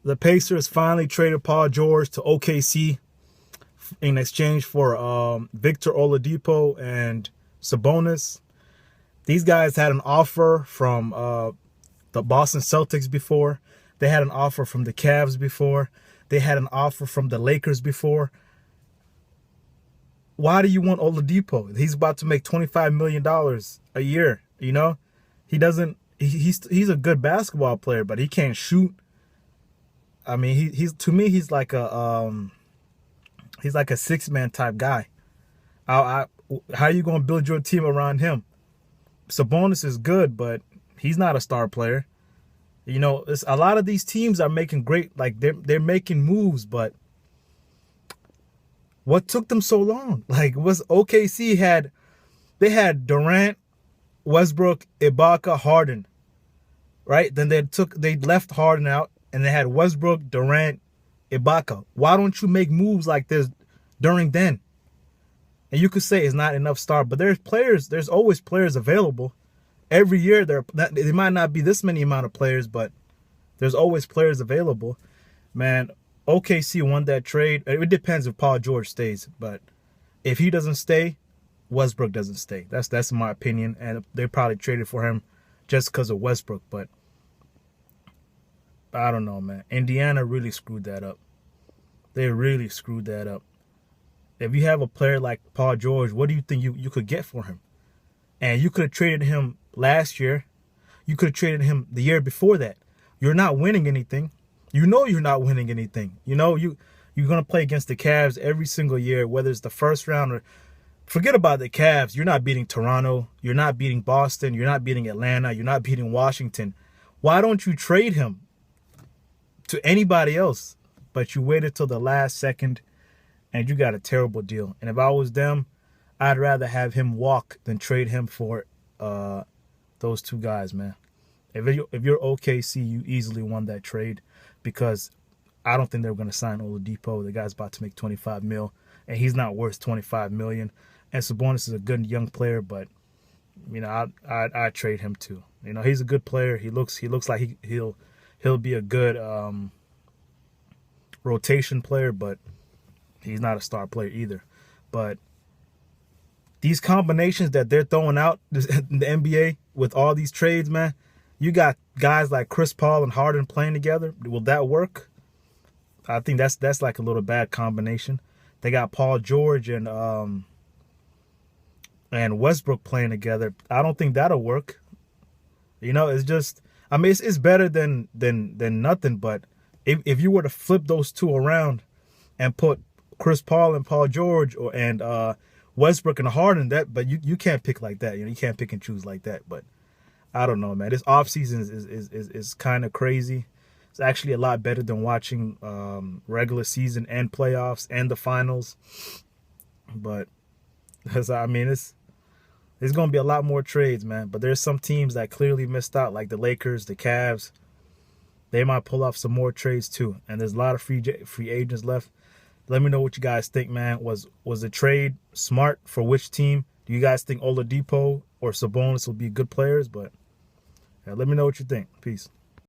the Pacers finally traded Paul George to OKC in exchange for Victor Oladipo and Sabonis. These guys had an offer from the Boston Celtics before. They had an offer from the Cavs before. They had an offer from the Lakers before. Why do you want Oladipo? He's about to make $25 million a year. You know, he doesn't. He's a good basketball player, but he can't shoot. I mean, he's to me he's like a 6-man type guy. How are you going to build your team around him? Sabonis is good, but he's not a star player. You know, a lot of these teams are making great, like they're making moves, but what took them so long? Like, was OKC had Durant, Westbrook, Ibaka, Harden, right? Then they left Harden out, and they had Westbrook, Durant, Ibaka. Why don't you make moves like this during then? And you could say it's not enough star, but there's always players available. Every year there might not be this many amount of players, but there's always players available. Man, OKC won that trade. It depends if Paul George stays, but if he doesn't stay, Westbrook doesn't stay. That's my opinion, and they probably traded for him just because of Westbrook, but I don't know, man. Indiana really screwed that up. They really screwed that up. If you have a player like Paul George, what do you think you could get for him? And you could have traded him last year. You could have traded him the year before that. You're not winning anything. You know you're not winning anything. You know you're going to play against the Cavs every single year, whether it's the first round or forget about the Cavs. You're not beating Toronto. You're not beating Boston. You're not beating Atlanta. You're not beating Washington. Why don't you trade him to anybody else? But you waited till the last second, and you got a terrible deal. And if I was them, I'd rather have him walk than trade him for those two guys, man. If you're OKC, you easily won that trade because I don't think they're going to sign Oladipo. The guy's about to make $25 million, and he's not worth $25 million. And Sabonis is a good young player, but you know I'd trade him too. You know, he's a good player. He looks like he'll be a good rotation player, but he's not a star player either. But these combinations that they're throwing out in the NBA with all these trades, man, you got guys like Chris Paul and Harden playing together. Will that work? I think that's like a little bad combination. They got Paul George and Westbrook playing together. I don't think that'll work. You know, it's just, I mean, it's better than nothing. But if you were to flip those two around and put Chris Paul and Paul George and Westbrook and Harden, but you can't pick like that. You know, you can't pick and choose like that. But I don't know, man. This offseason is kind of crazy. It's actually a lot better than watching regular season and playoffs and the finals. But I mean, it's going to be a lot more trades, man. But there's some teams that clearly missed out, like the Lakers, the Cavs. They might pull off some more trades too. And there's a lot of free agents left. Let me know what you guys think, man. Was the trade smart for which team? Do you guys think Oladipo or Sabonis will be good players? But let me know what you think. Peace.